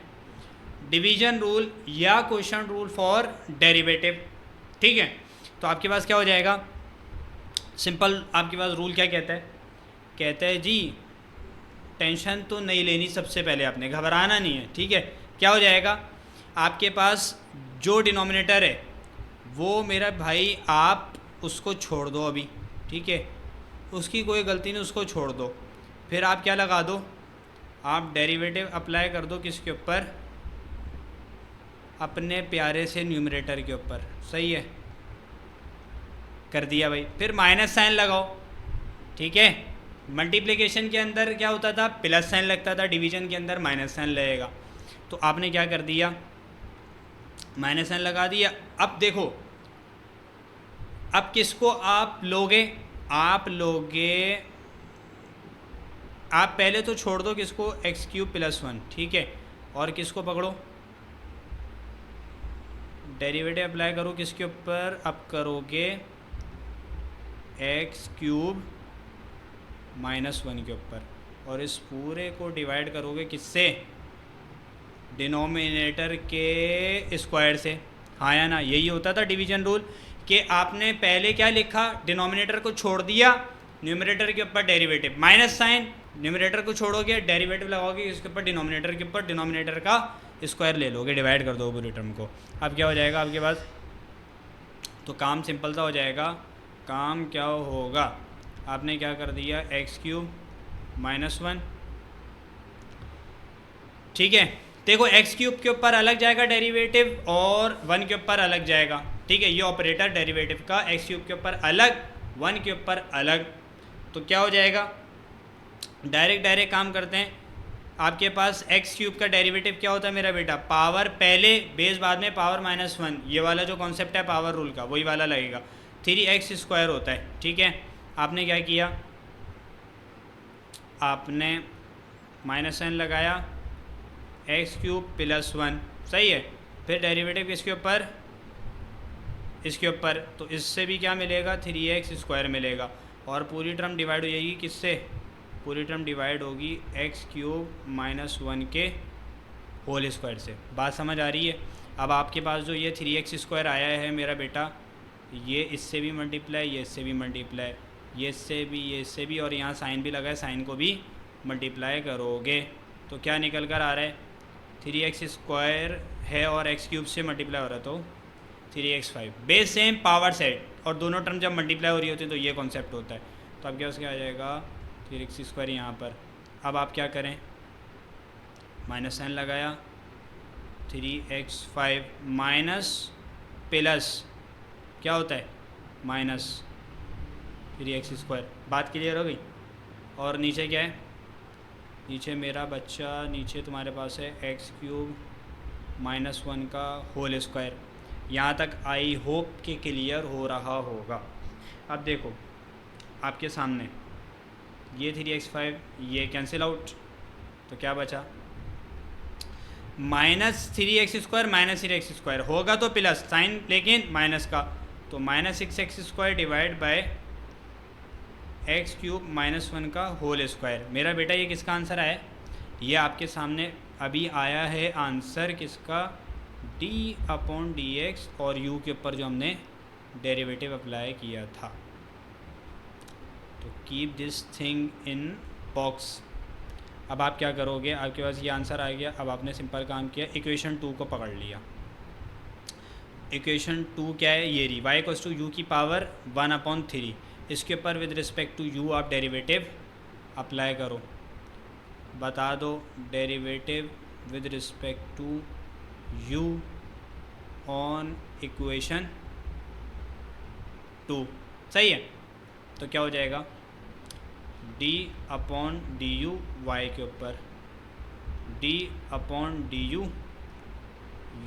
डिवीजन रूल या क्वेश्चन रूल फॉर डेरिवेटिव। ठीक है, तो आपके पास क्या हो जाएगा, सिंपल आपके पास रूल क्या कहता है, कहता है जी टेंशन तो नहीं लेनी, सबसे पहले आपने घबराना नहीं है। ठीक है, क्या हो जाएगा, आपके पास जो डिनोमिनेटर है वो मेरा भाई आप उसको छोड़ दो अभी। ठीक है, उसकी कोई गलती नहीं, उसको छोड़ दो। फिर आप क्या लगा दो, आप डेरिवेटिव अप्लाई कर दो किसके ऊपर, अपने प्यारे से न्यूमरेटर के ऊपर। सही है, कर दिया भाई। फिर माइनस साइन लगाओ। ठीक है, मल्टीप्लिकेशन के अंदर क्या होता था, प्लस साइन लगता था, डिवीजन के अंदर माइनस साइन लगेगा। तो आपने क्या कर दिया, माइनस साइन लगा दिया। अब देखो, अब किसको आप लोगे, आप पहले तो छोड़ दो किसको, एक्स क्यूब प्लस 1। ठीक है, और किसको पकड़ो, डेरिवेटिव अप्लाई करो किसके ऊपर, अब करोगे एक्स क्यूब माइनस 1 के ऊपर, और इस पूरे को डिवाइड करोगे किससे, डिनोमिनेटर के स्क्वायर से। हाँ या ना, यही होता था डिवीजन रूल, कि आपने पहले क्या लिखा, डिनोमिनेटर को छोड़ दिया, न्यूमरेटर के ऊपर डेरिवेटिव, माइनस साइन, न्यूमरेटर को छोड़ोगे, डेरिवेटिव लगाओगे इसके ऊपर, डिनोमिनेटर के ऊपर, डिनोमिनेटर का स्क्वायर ले लोगे, डिवाइड कर दो पूरी टर्म को। अब क्या हो जाएगा आपके पास, तो काम सिंपल सा हो जाएगा। काम क्या होगा, आपने क्या कर दिया, एक्स क्यूब माइनस 1। ठीक है, देखो एक्स क्यूब के ऊपर अलग जाएगा डेरिवेटिव, और 1 के ऊपर अलग जाएगा। ठीक है, ये ऑपरेटर डेरिवेटिव का, एक्स क्यूब के ऊपर अलग, 1 के ऊपर अलग। तो क्या हो जाएगा, डायरेक्ट काम करते हैं। आपके पास एक्स क्यूब का डेरिवेटिव क्या होता है मेरा बेटा, पावर पहले बेस बाद में पावर माइनस 1, ये वाला जो कॉन्सेप्ट है पावर रूल का वही वाला लगेगा। 3x स्क्वायर होता है। ठीक है, आपने क्या किया, आपने माइनस साइन लगाया, एक्स क्यूब प्लस 1। सही है, फिर डेरिवेटिव किसके ऊपर, इसके ऊपर, तो इससे भी क्या मिलेगा 3x² मिलेगा। और पूरी टर्म डिवाइड हो जाएगी किससे, पूरी टर्म डिवाइड होगी x³ - 1 के होल स्क्वायर से। बात समझ आ रही है। अब आपके पास जो ये 3x² आया है मेरा बेटा, ये इससे भी मल्टीप्लाई, ये इससे भी मल्टीप्लाई, ये इससे भी, ये इससे भी, और यहाँ साइन भी लगा है, साइन को भी मल्टीप्लाई करोगे तो क्या निकल कर आ रहा है 3x² है और x³ से मल्टीप्लाई हो रहा है तो 3x5। Base same power set, और दोनों टर्म जब मल्टीप्लाई हो रही होती है तो ये कॉन्सेप्ट होता है। तो अब क्या उसके आ जाएगा 3x² यहाँ पर। अब आप क्या करें, माइनस साइन लगाया, 3x5 माइनस प्लस क्या होता है माइनस 3x²। बात क्लियर हो गई। और नीचे क्या है, नीचे मेरा बच्चा, नीचे तुम्हारे पास है x³ - 1 का होल स्क्वायर। यहाँ तक आई होप कि क्लियर हो रहा होगा। अब देखो आपके सामने ये 3x5 ये कैंसिल आउट, तो क्या बचा -3x² - 3x² होगा तो प्लस साइन, लेकिन माइनस का, तो -6x² डिवाइड बाय x³ - 1 का होल स्क्वायर। मेरा बेटा ये किसका आंसर आया, ये आपके सामने अभी आया है आंसर किसका, d/dx और u के ऊपर जो हमने डेरिवेटिव अप्लाई किया था। तो keep this thing in box. अब आप क्या करोगे, आपके पास ये आंसर आ गया। अब आपने सिंपल काम किया, इक्वेशन 2 को पकड़ लिया। इक्वेशन 2 क्या है, ये रही, y = u की पावर 1/3। इसके ऊपर विद रिस्पेक्ट टू u आप डेरिवेटिव अप्लाई करो। बता दो derivative with respect to u on equation 2, सही है। तो क्या हो जाएगा d/du y के ऊपर d/du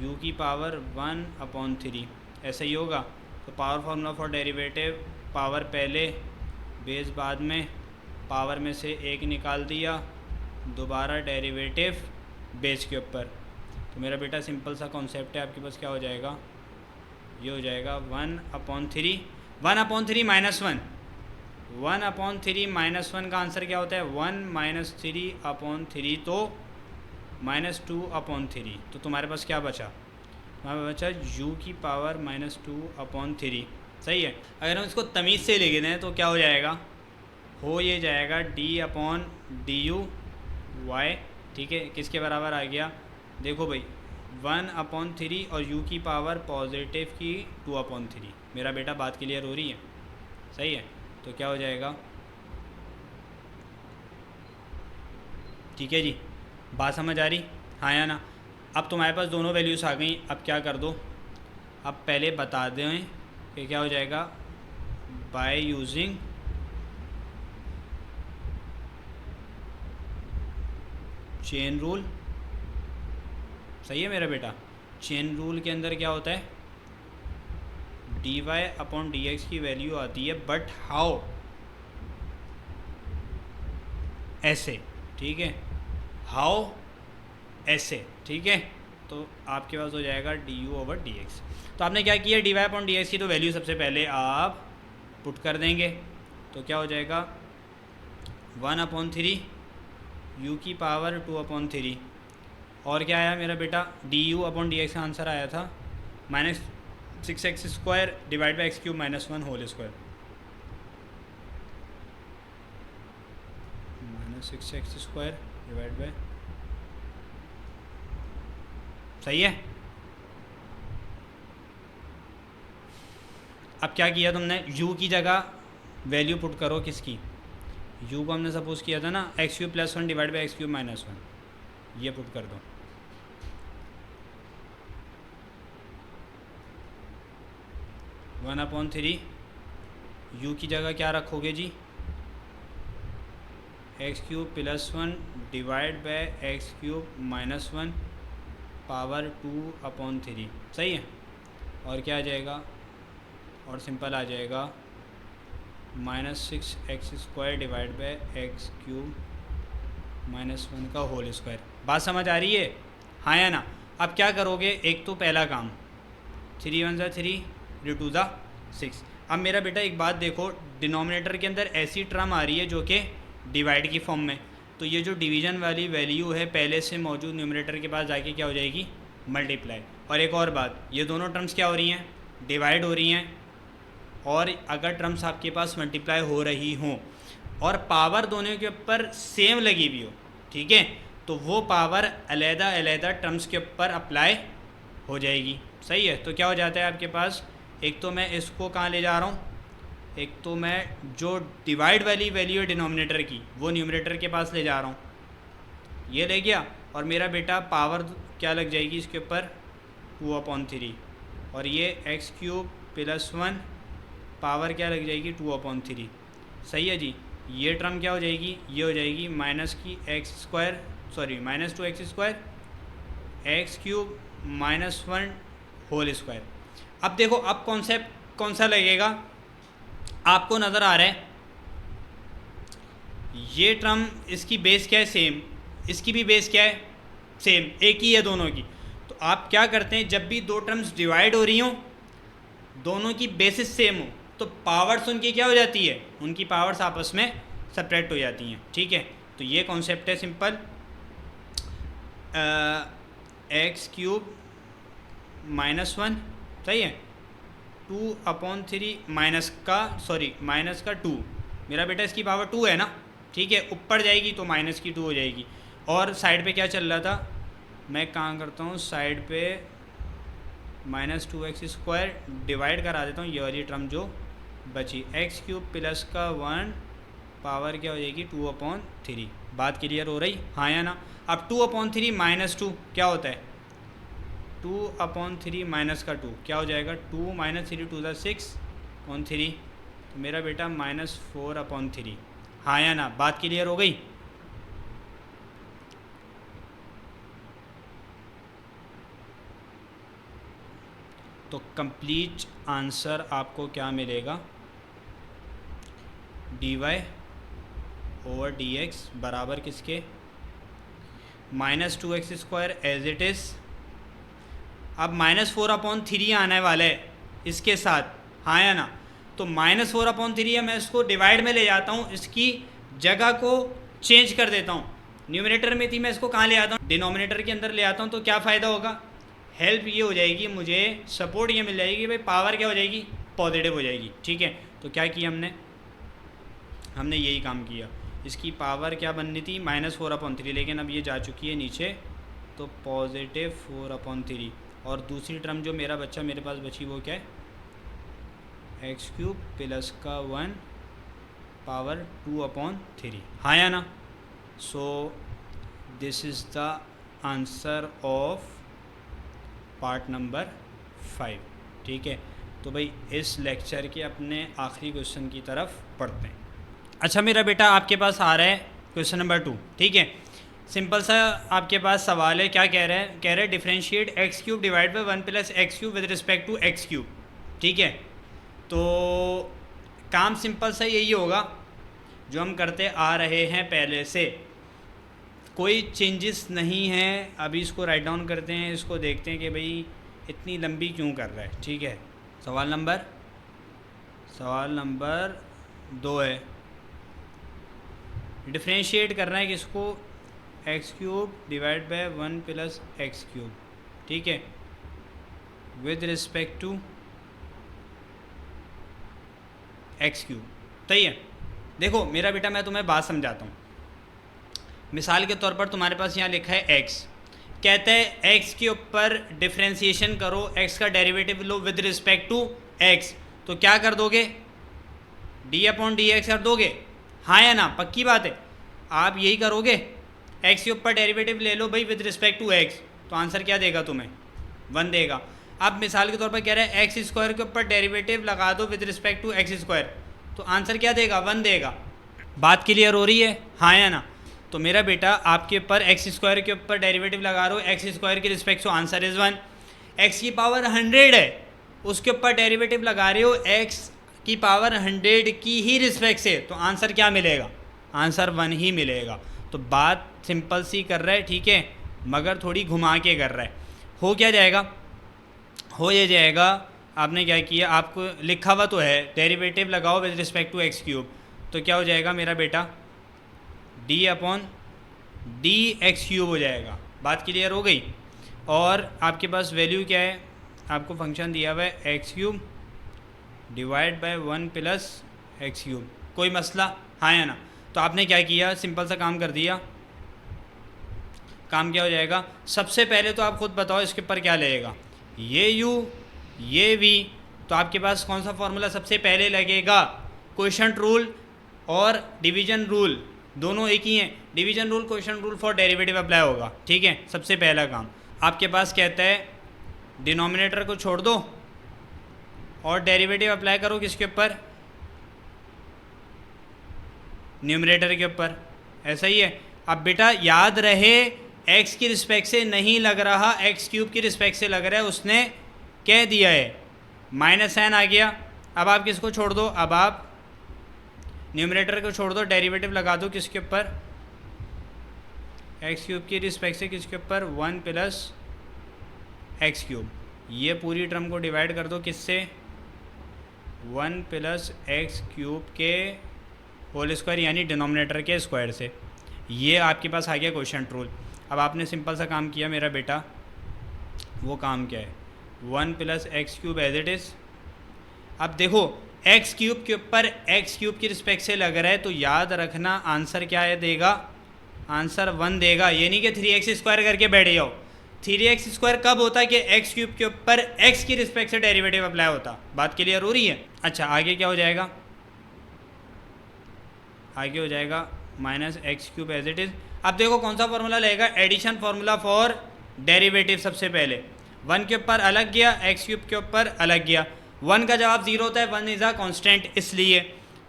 u की पावर 1/3, ऐसा ही होगा। तो power formula for derivative, power पहले बेस बाद में, पावर में से एक निकाल दिया, दोबारा डेरिवेटिव बेस के ऊपर। तो मेरा बेटा सिंपल सा कॉन्सेप्ट है, आपके पास क्या हो जाएगा, ये हो जाएगा 1/3 -1 1/3 -1 का आंसर क्या होता है 1 - 3/3, तो -2/3। तो तुम्हारे पास क्या बचा, तुम्हारे बचा u की पावर -2/3, सही है। अगर हम इसको तमीज़ से लिख दें तो क्या हो जाएगा, हो ये जाएगा d/du y, ठीक है। किसके बराबर आ गया, देखो भाई 1/3 और u की पावर पॉजिटिव की 2/3। मेरा बेटा बात क्लियर हो रही है, सही है। तो क्या हो जाएगा, ठीक है जी, बात समझ आ रही, हाँ या ना। अब तुम्हारे पास दोनों वैल्यूज़ आ गई। अब क्या कर दो, अब पहले बता दें कि क्या हो जाएगा, बाय यूजिंग चेन रूल, सही है मेरा बेटा। चेन रूल के अंदर क्या होता है, dy/dx की वैल्यू आती है, बट हाउ, ऐसे, ठीक है, हाउ ऐसे, ठीक है। तो आपके पास हो जाएगा du/dx। तो आपने क्या किया, dy/dx की तो वैल्यू सबसे पहले आप पुट कर देंगे। तो क्या हो जाएगा 1/3 u की पावर 2/3, और क्या आया मेरा बेटा, du/dx का आंसर आया था -6x² divide by x³ - 1 whole square, -6x² divide by, सही है। अब क्या किया तुमने, u की जगह वैल्यू पुट करो किसकी, u को हमने सपोज किया था ना x³ + 1 डिवाइड बाई x³ - 1, ये पुट कर दो। वन अपॉन थ्री यू की जगह क्या रखोगे जी, x³ + 1 divide bye x³ - 1 power 2/3, सही है। और क्या आ जाएगा, और सिंपल आ जाएगा -6x² डिवाइड बाय x³ - 1 का होल स्क्वायर। बात समझ आ रही है, हाँ या ना। अब क्या करोगे, एक तो पहला काम 3 × 1 = 3 टू ज़ा 6। अब मेरा बेटा एक बात देखो, डिनोमिनेटर के अंदर ऐसी टर्म आ रही है जो कि डिवाइड की फॉर्म में, तो ये जो डिवीज़न वाली वैल्यू है पहले से मौजूद न्यूमरेटर के पास जाके क्या हो जाएगी, मल्टीप्लाई। और एक और बात, ये दोनों टर्म्स क्या हो रही हैं, डिवाइड हो रही हैं। और अगर टर्म्स आपके पास मल्टीप्लाई हो रही हों और पावर दोनों के ऊपर सेम लगी हुई हो, ठीक है, तो वो पावर अलहदा अलहदा टर्म्स के ऊपर अप्लाई हो जाएगी। सही है, तो क्या हो जाता है आपके पास, एक तो मैं इसको कहाँ ले जा रहा हूँ, एक तो मैं जो डिवाइड वाली वैल्यू है डिनोमिनेटर की वो न्यूमरेटर के पास ले जा रहा हूँ, ये ले गया, और मेरा बेटा पावर क्या लग जाएगी इसके ऊपर, 2/3, और ये x³ + 1 पावर क्या लग जाएगी, 2/3। सही है जी, ये टर्म क्या हो जाएगी, ये हो जाएगी -2x² x³ -1 होल स्क्वायर। अब देखो, अब कॉन्सेप्ट कौन सा लगेगा आपको, नज़र आ रहा है ये टर्म, इसकी बेस क्या है, सेम, इसकी भी बेस क्या है, सेम, एक ही है दोनों की। तो आप क्या करते हैं, जब भी दो टर्म्स डिवाइड हो रही हों, दोनों की बेसिस सेम हो, तो पावर्स उनकी क्या हो जाती है, उनकी पावर्स आपस में सब्ट्रैक्ट हो जाती हैं। ठीक है, तो ये कॉन्सेप्ट है सिंपल, x³ -1, सही है, 2/3 माइनस का 2, मेरा बेटा इसकी पावर 2 है ना, ठीक है, ऊपर जाएगी तो माइनस की 2 हो जाएगी। और साइड पे क्या चल रहा था, मैं कहाँ करता हूँ, साइड पे -2x² डिवाइड करा देता हूँ, ये वाली टर्म जो बची, x³ + 1 पावर क्या हो जाएगी, 2/3। बात क्लियर हो रही, हाँ या ना। अब 2/3 - 2 क्या होता है, 2/3 माइनस का 2 क्या हो जाएगा, 2 - 3 2 6/3, तो मेरा बेटा -4/3, हाँ या ना। बात क्लियर हो गई। तो कंप्लीट आंसर आपको क्या मिलेगा, dy/dx बराबर किसके, -2x² एज इट इज़। अब -4/3 आने वाला है इसके साथ, हाँ या ना। तो -4/3 है, मैं इसको डिवाइड में ले जाता हूँ, इसकी जगह को चेंज कर देता हूँ, न्यूमरेटर में थी, मैं इसको कहाँ ले आता हूँ, डिनोमिनेटर के अंदर ले आता हूँ। तो क्या फ़ायदा होगा, हेल्प ये हो जाएगी मुझे, सपोर्ट ये मिल जाएगी, भाई पावर क्या हो जाएगी, पॉजिटिव हो जाएगी। ठीक है, तो क्या किया हमने यही काम किया, इसकी पावर क्या बननी थी, -4/3, लेकिन अब ये जा चुकी है नीचे, तो +4/3। और दूसरी टर्म जो मेरे पास बची वो क्या है, x³ + 1 पावर 2/3, हाँ या ना। So this is the answer of part number 5। ठीक है, तो भाई इस लेक्चर के अपने आखिरी क्वेश्चन की तरफ पढ़ते हैं। अच्छा मेरा बेटा, आपके पास आ रहा है क्वेश्चन नंबर 2। ठीक है, सिंपल सा आपके पास सवाल है, क्या कह रहा है differentiate x³ divide by 1 + x³ with respect to x³। ठीक है, तो काम सिंपल सा यही होगा जो हम करते आ रहे हैं पहले से, कोई चेंजेस नहीं है। अभी इसको राइट डाउन करते हैं, इसको देखते हैं कि भाई इतनी लंबी क्यों कर रहा है। ठीक है, सवाल नंबर 2 है, डिफरेंशिएट करना है किसको, x³ डिवाइड बाय 1 + x³। ठीक है, विद रिस्पेक्ट टू x³। सही है, देखो मेरा बेटा, मैं तुम्हें बात समझाता हूँ। मिसाल के तौर पर तुम्हारे पास यहाँ लिखा है x, कहते हैं x के ऊपर डिफरेंशिएशन करो, x का डेरिवेटिव लो विद रिस्पेक्ट टू x, तो क्या कर दोगे, d/dx कर दोगे, हाँ या ना, पक्की बात है, आप यही करोगे। x के ऊपर डेरिवेटिव ले लो भाई विद रिस्पेक्ट टू x, तो आंसर क्या देगा तुम्हें, 1 देगा। अब मिसाल के तौर पर कह रहे हैं x² के ऊपर डेरिवेटिव लगा दो विद रिस्पेक्ट टू x², तो आंसर क्या देगा, 1 देगा। बात क्लियर हो रही है, हाँ या ना। तो मेरा बेटा आपके ऊपर x² के ऊपर डेरिवेटिव लगा रहे हो x² के respect, so answer is 1। x की पावर 100 है, उसके ऊपर डेरिवेटिव लगा रहे हो x की पावर 100 की ही रिस्पेक्ट से, तो आंसर क्या मिलेगा, आंसर 1 ही मिलेगा। तो बात सिंपल सी कर रहा है, ठीक है, मगर थोड़ी घुमा के कर रहा है। हो क्या जाएगा, हो ये जाएगा आपने क्या किया, आपको लिखा हुआ तो है डेरिवेटिव लगाओ with respect to x cube, तो क्या हो जाएगा मेरा बेटा, d upon D x cube हो जाएगा। बात क्लियर हो गई। और आपके पास वैल्यू क्या है, आपको फंक्शन दिया हुआ है x cube divide by 1 plus x cube, कोई मसला, हाँ या ना। तो आपने क्या किया, सिंपल सा काम कर दिया। काम क्या हो जाएगा, सबसे पहले तो आप खुद बताओ इसके ऊपर क्या लगेगा, ये u ये v, तो आपके पास कौन सा फॉर्मूला सबसे पहले लगेगा, क्वोशंट रूल और डिवीजन रूल दोनों एक ही हैं। Division rule quotient rule for derivative apply होगा, ठीक है। सबसे पहला काम आपके पास कहता है डिनोमिनेटर को छोड़ दो और डेरिवेटिव अप्लाई करो किसके ऊपर, न्यूमरेटर के ऊपर, ऐसा ही है। अब बेटा याद रहे x की रिस्पेक्ट से नहीं लग रहा, एक्स क्यूब की रिस्पेक्ट से लग रहा है, उसने कह दिया है माइनस n आ गया। अब आप किसको छोड़ दो, अब आप न्यूमरेटर को छोड़ दो, डेरिवेटिव लगा दो किसके ऊपर, एक्स क्यूब की रिस्पेक्ट से किसके ऊपर, 1 प्लस एक्स क्यूब। ये पूरी टर्म को डिवाइड कर दो किससे, 1 प्लस एक्स क्यूब के होल स्क्वायर यानी डिनोमिनेटर के स्क्वायर से। ये आपके पास आ गया क्वोशंट रूल। अब आपने सिंपल सा काम किया मेरा बेटा, वो काम क्या है, 1 plus x cube as it is. अब देखो एक्स क्यूब के ऊपर एक्स क्यूब की रिस्पेक्ट से लग रहा है, तो याद रखना आंसर क्या है देगा, आंसर 1 देगा। ये नहीं कि 3x स्क्वायर करके बैठ जाओ। 3x स्क्वायर कब होता है कि एक्स क्यूब के ऊपर एक्स की रिस्पेक्ट से डेरिवेटिव अप्लाई होता। बात क्लियर हो रही है। अच्छा आगे क्या हो जाएगा, आगे हो जाएगा minus x cube as it is. अब देखो कौन सा फॉर्मूला लगेगा, एडिशन फार्मूला फॉर डेरिवेटिव। सबसे पहले 1 के ऊपर अलग गया, एक्स क्यूब के ऊपर अलग गया। 1 का जवाब 0 होता है, 1 इज़ अ कॉन्स्टेंट, इसलिए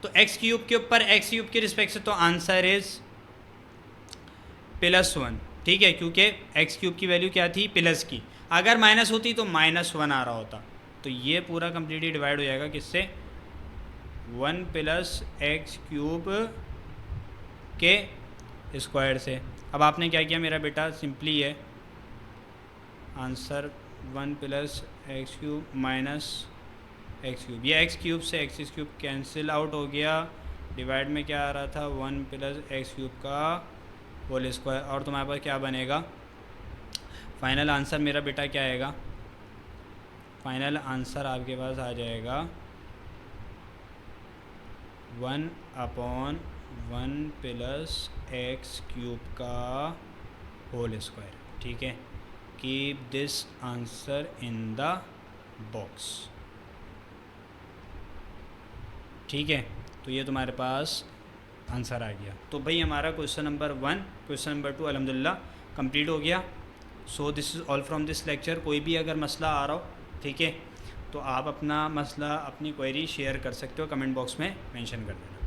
तो एक्स क्यूब के ऊपर एक्स क्यूब की रिस्पेक्ट से तो आंसर इज +1, ठीक है, क्योंकि एक्स क्यूब की वैल्यू क्या थी, प्लस की। अगर माइनस होती तो -1 आ रहा होता। तो ये पूरा कम्प्लीटली डिवाइड हो जाएगा किससे, 1 प्लस एक्स क्यूब के स्क्वायर से। अब आपने क्या किया मेरा बेटा, सिंपली है answer 1 plus x cube minus x cube. ये एक्स क्यूब से एक्स क्यूब कैंसिल आउट हो गया, डिवाइड में क्या आ रहा था, 1 प्लस एक्स क्यूब का होल स्क्वायर। और तुम्हारे पास क्या बनेगा, फाइनल आंसर मेरा बेटा क्या आएगा, फाइनल आंसर आपके पास आ जाएगा 1/1 प्लस एक्स क्यूब का होल स्क्वायर, ठीक है। Keep this answer in the box, ठीक है। तो ये तुम्हारे पास आंसर आ गया। तो भाई हमारा क्वेश्चन नंबर 1, क्वेश्चन नंबर 2 अल्हम्दुलिल्लाह कंप्लीट हो गया। So this is all from this lecture. कोई भी अगर मसला आ रहा हो, ठीक है, तो आप अपना मसला, अपनी क्वेरी शेयर कर सकते हो, कमेंट बॉक्स में मेंशन कर देना।